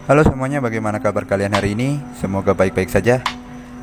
Halo semuanya, bagaimana kabar kalian hari ini? Semoga baik-baik saja.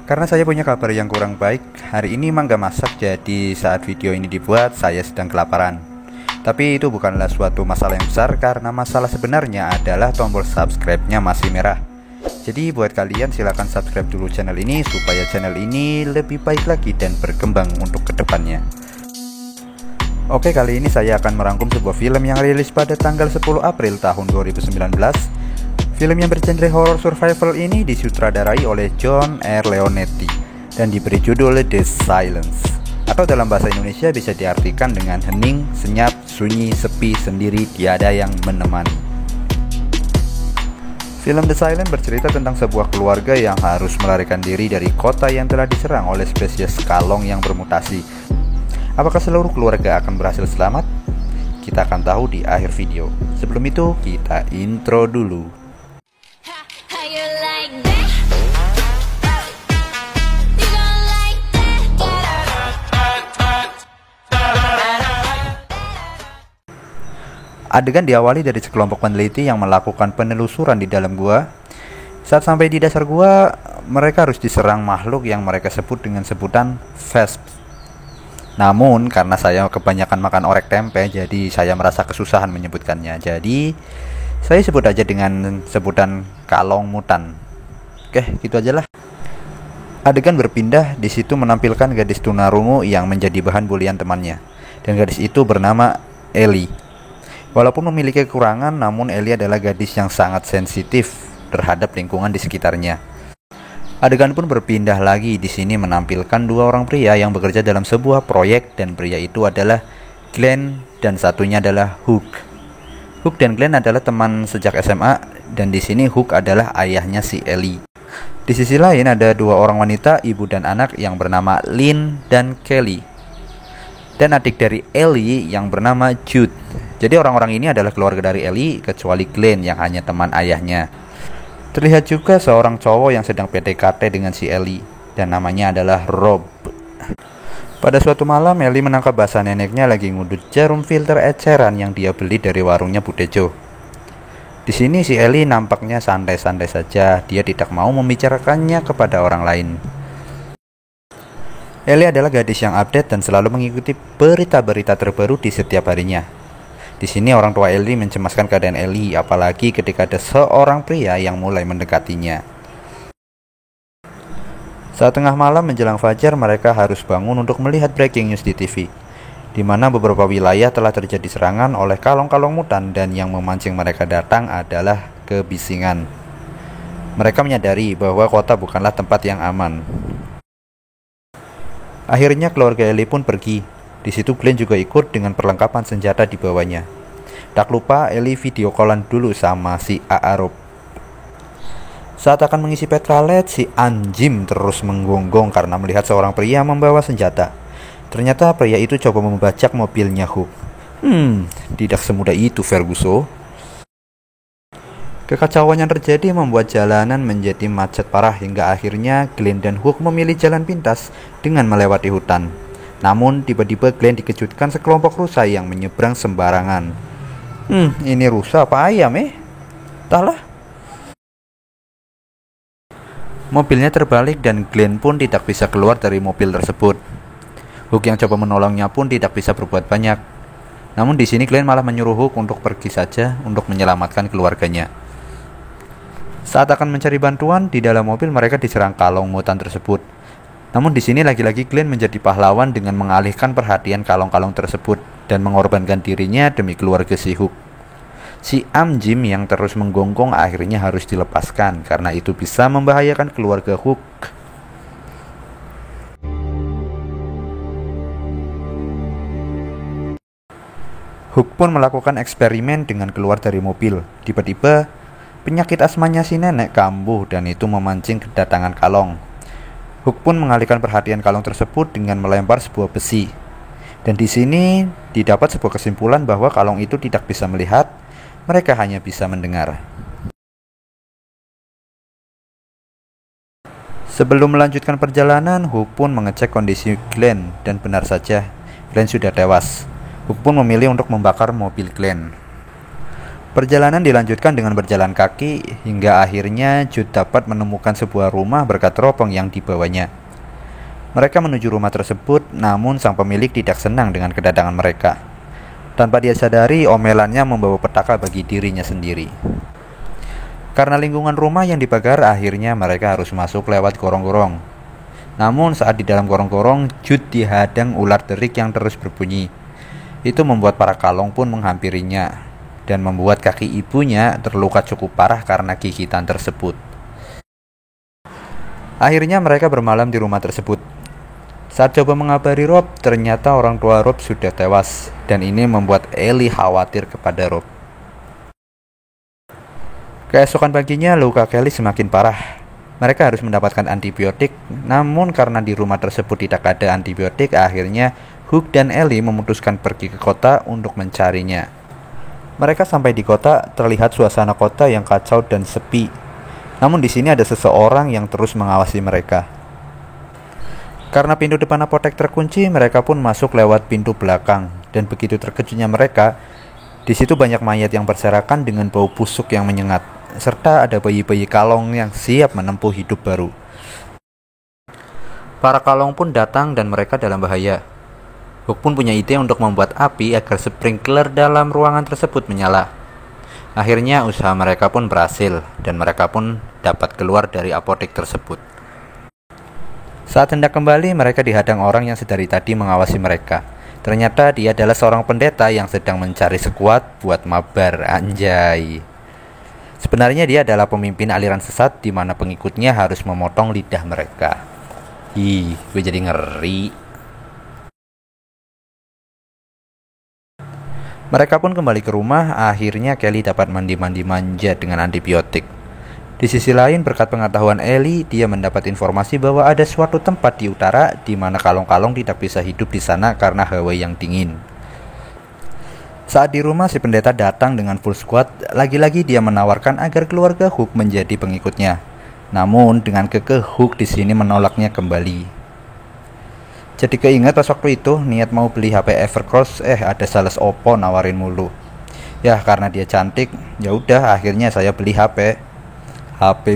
Karena saya punya kabar yang kurang baik, hari ini emang gak masak, jadi saat video ini dibuat saya sedang kelaparan. Tapi itu bukanlah suatu masalah yang besar, karena masalah sebenarnya adalah tombol subscribe-nya masih merah. Jadi buat kalian silahkan subscribe dulu channel ini, supaya channel ini lebih baik lagi dan berkembang untuk kedepannya. Oke, kali ini saya akan merangkum sebuah film yang rilis pada tanggal 10 April tahun 2019. Film yang bergenre horror survival ini disutradarai oleh John R. Leonetti dan diberi judul The Silence, atau dalam bahasa Indonesia bisa diartikan dengan hening, senyap, sunyi, sepi, sendiri, tiada yang menemani. Film The Silence bercerita tentang sebuah keluarga yang harus melarikan diri dari kota yang telah diserang oleh spesies kalong yang bermutasi. Apakah seluruh keluarga akan berhasil selamat? Kita akan tahu di akhir video. Sebelum itu, kita intro dulu. Adegan diawali dari sekelompok peneliti yang melakukan penelusuran di dalam gua. Saat sampai di dasar gua, mereka harus diserang makhluk yang mereka sebut dengan sebutan Vesp. Namun karena saya kebanyakan makan orek tempe, jadi saya merasa kesusahan menyebutkannya. Jadi saya sebut aja dengan sebutan kalong mutan. Oke, gitu aja lah. Adegan berpindah, di situ menampilkan gadis tunarungu yang menjadi bahan bulian temannya. Dan gadis itu bernama Ellie. Walaupun memiliki kekurangan, namun Ellie adalah gadis yang sangat sensitif terhadap lingkungan di sekitarnya. Adegan pun berpindah lagi, di sini menampilkan dua orang pria yang bekerja dalam sebuah proyek, dan pria itu adalah Glenn dan satunya adalah Hook. Hook dan Glenn adalah teman sejak SMA, dan di sini Hook adalah ayahnya si Ellie. Di sisi lain ada dua orang wanita, ibu dan anak yang bernama Lynn dan Kelly, dan adik dari Ellie yang bernama Jude. Jadi orang-orang ini adalah keluarga dari Ellie, kecuali Glenn yang hanya teman ayahnya. Terlihat juga seorang cowok yang sedang PDKT dengan si Ellie, dan namanya adalah Rob. Pada suatu malam, Ellie menangkap basah neneknya lagi ngudut jarum filter eceran yang dia beli dari warungnya Budejo. Di sini si Ellie nampaknya santai-santai saja, dia tidak mau membicarakannya kepada orang lain. Ellie adalah gadis yang update dan selalu mengikuti berita-berita terbaru di setiap harinya. Di sini orang tua Ellie mencemaskan keadaan Ellie, apalagi ketika ada seorang pria yang mulai mendekatinya. Saat tengah malam menjelang fajar, mereka harus bangun untuk melihat breaking news di TV, di mana beberapa wilayah telah terjadi serangan oleh kalong-kalong mutan, dan yang memancing mereka datang adalah kebisingan. Mereka menyadari bahwa kota bukanlah tempat yang aman. Akhirnya keluarga Ellie pun pergi. Di situ Glenn juga ikut dengan perlengkapan senjata di bawahnya. Tak lupa Ellie video callan dulu sama si Aarob. Saat akan mengisi petralet, si Anjim terus menggonggong karena melihat seorang pria membawa senjata. Ternyata pria itu coba membajak mobilnya Hook. Tidak semudah itu, Ferguson. Kekacauan yang terjadi membuat jalanan menjadi macet parah, hingga akhirnya Glenn dan Hook memilih jalan pintas dengan melewati hutan. Namun tiba-tiba Glenn dikejutkan sekelompok rusa yang menyeberang sembarangan. Ini rusa apa ayam Entahlah. Mobilnya terbalik dan Glenn pun tidak bisa keluar dari mobil tersebut. Hook yang coba menolongnya pun tidak bisa berbuat banyak. Namun di sini Glenn malah menyuruh Hook untuk pergi saja untuk menyelamatkan keluarganya. Saat akan mencari bantuan, di dalam mobil mereka diserang kalong mutan tersebut. Namun di sini lagi-lagi Glenn menjadi pahlawan dengan mengalihkan perhatian kalong-kalong tersebut dan mengorbankan dirinya demi keluarga si Hook. Si Anjim yang terus menggonggong akhirnya harus dilepaskan karena itu bisa membahayakan keluarga Hook. Hook pun melakukan eksperimen dengan keluar dari mobil. Tiba-tiba penyakit asmanya si nenek kambuh dan itu memancing kedatangan kalong. Hook pun mengalihkan perhatian kalong tersebut dengan melempar sebuah besi. Dan di sini didapat sebuah kesimpulan bahwa kalong itu tidak bisa melihat, mereka hanya bisa mendengar. Sebelum melanjutkan perjalanan, Hook pun mengecek kondisi Glenn dan benar saja, Glenn sudah tewas. Hook pun memilih untuk membakar mobil Glenn. Perjalanan dilanjutkan dengan berjalan kaki hingga akhirnya Jude dapat menemukan sebuah rumah berkat teropong yang dibawanya. Mereka menuju rumah tersebut, namun sang pemilik tidak senang dengan kedatangan mereka. Tanpa dia sadari, omelannya membawa petaka bagi dirinya sendiri. Karena lingkungan rumah yang dipagar, akhirnya mereka harus masuk lewat gorong-gorong. Namun saat di dalam gorong-gorong, Jude dihadang ular derik yang terus berbunyi. Itu membuat para kalong pun menghampirinya dan membuat kaki ibunya terluka cukup parah karena gigitan tersebut. Akhirnya mereka bermalam di rumah tersebut. Saat coba mengabari Rob, ternyata orang tua Rob sudah tewas, dan ini membuat Ellie khawatir kepada Rob. Keesokan paginya, luka Kelly semakin parah. Mereka harus mendapatkan antibiotik, namun karena di rumah tersebut tidak ada antibiotik, akhirnya Hugh dan Ellie memutuskan pergi ke kota untuk mencarinya. Mereka sampai di kota, terlihat suasana kota yang kacau dan sepi. Namun di sini ada seseorang yang terus mengawasi mereka. Karena pintu depan apotek terkunci, mereka pun masuk lewat pintu belakang. Dan begitu terkejutnya mereka, di situ banyak mayat yang berserakan dengan bau busuk yang menyengat, serta ada bayi-bayi kalong yang siap menempuh hidup baru. Para kalong pun datang dan mereka dalam bahaya. Hugh pun punya ide untuk membuat api agar sprinkler dalam ruangan tersebut menyala. Akhirnya usaha mereka pun berhasil dan mereka pun dapat keluar dari apotek tersebut. Saat hendak kembali, mereka dihadang orang yang sedari tadi mengawasi mereka. Ternyata dia adalah seorang pendeta yang sedang mencari sekuat buat mabar, anjay. Sebenarnya dia adalah pemimpin aliran sesat di mana pengikutnya harus memotong lidah mereka. Gue jadi ngeri. Mereka pun kembali ke rumah. Akhirnya Kelly dapat mandi-mandi manja dengan antibiotik. Di sisi lain, berkat pengetahuan Ellie, dia mendapat informasi bahwa ada suatu tempat di utara di mana kalong-kalong tidak bisa hidup di sana karena hawa yang dingin. Saat di rumah, si pendeta datang dengan full squad. Lagi-lagi dia menawarkan agar keluarga Hugh menjadi pengikutnya. Namun dengan kekeh, Hugh di sini menolaknya kembali. Jadi keinget pas waktu itu niat mau beli HP Evercross, ada sales Oppo nawarin mulu. Ya karena dia cantik, ya udah akhirnya saya beli HP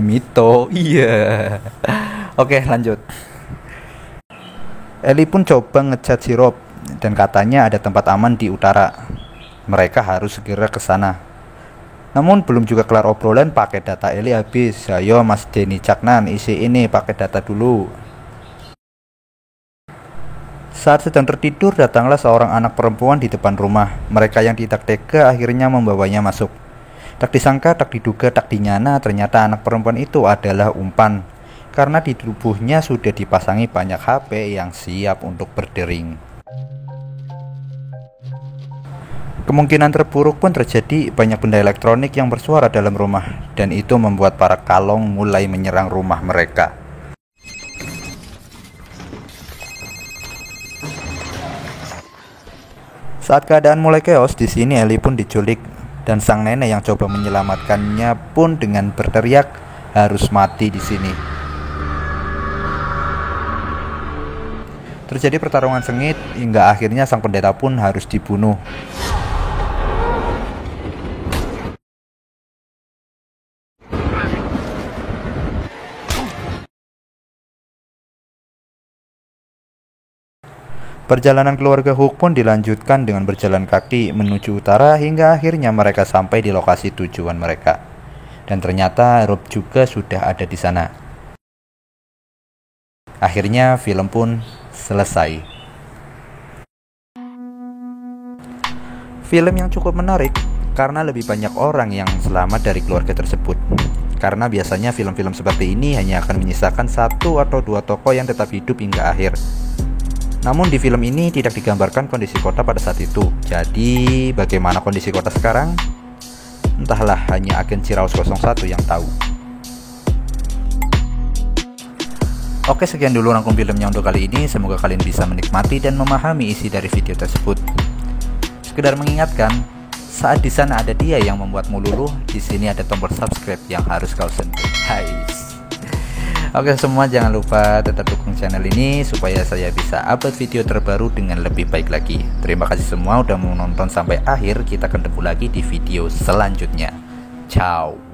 Mito. Iya. Oke, lanjut. Ellie pun coba ngechat si Rob dan katanya ada tempat aman di utara. Mereka harus segera ke sana. Namun belum juga kelar obrolan, paket data Ellie habis. Ayo Mas Denny Caknan, isi ini paket data dulu. Saat sedang tertidur, datanglah seorang anak perempuan di depan rumah. Mereka yang tidak tega akhirnya membawanya masuk. Tak disangka, tak diduga, tak dinyana, ternyata anak perempuan itu adalah umpan. Karena di tubuhnya sudah dipasangi banyak HP yang siap untuk berdering. Kemungkinan terburuk pun terjadi, banyak benda elektronik yang bersuara dalam rumah. Dan itu membuat para kalong mulai menyerang rumah mereka. Saat keadaan mulai chaos, di sini Ellie pun diculik dan sang nenek yang coba menyelamatkannya pun dengan berteriak harus mati di sini. Terjadi pertarungan sengit hingga akhirnya sang pendeta pun harus dibunuh. Perjalanan keluarga Hugh pun dilanjutkan dengan berjalan kaki menuju utara hingga akhirnya mereka sampai di lokasi tujuan mereka. Dan ternyata Rob juga sudah ada di sana. Akhirnya film pun selesai. Film yang cukup menarik karena lebih banyak orang yang selamat dari keluarga tersebut. Karena biasanya film-film seperti ini hanya akan menyisakan satu atau dua tokoh yang tetap hidup hingga akhir. Namun di film ini tidak digambarkan kondisi kota pada saat itu. Jadi bagaimana kondisi kota sekarang? Entahlah, hanya agen Ciraus 01 yang tahu. Oke, sekian dulu rangkum filmnya untuk kali ini. Semoga kalian bisa menikmati dan memahami isi dari video tersebut. Sekedar mengingatkan, saat di sana ada dia yang membuatmu luluh, di sini ada tombol subscribe yang harus kau sentuh. Hai. Oke semua, jangan lupa tetap dukung channel ini supaya saya bisa upload video terbaru dengan lebih baik lagi. Terima kasih semua udah menonton sampai akhir. Kita ketemu lagi di video selanjutnya. Ciao.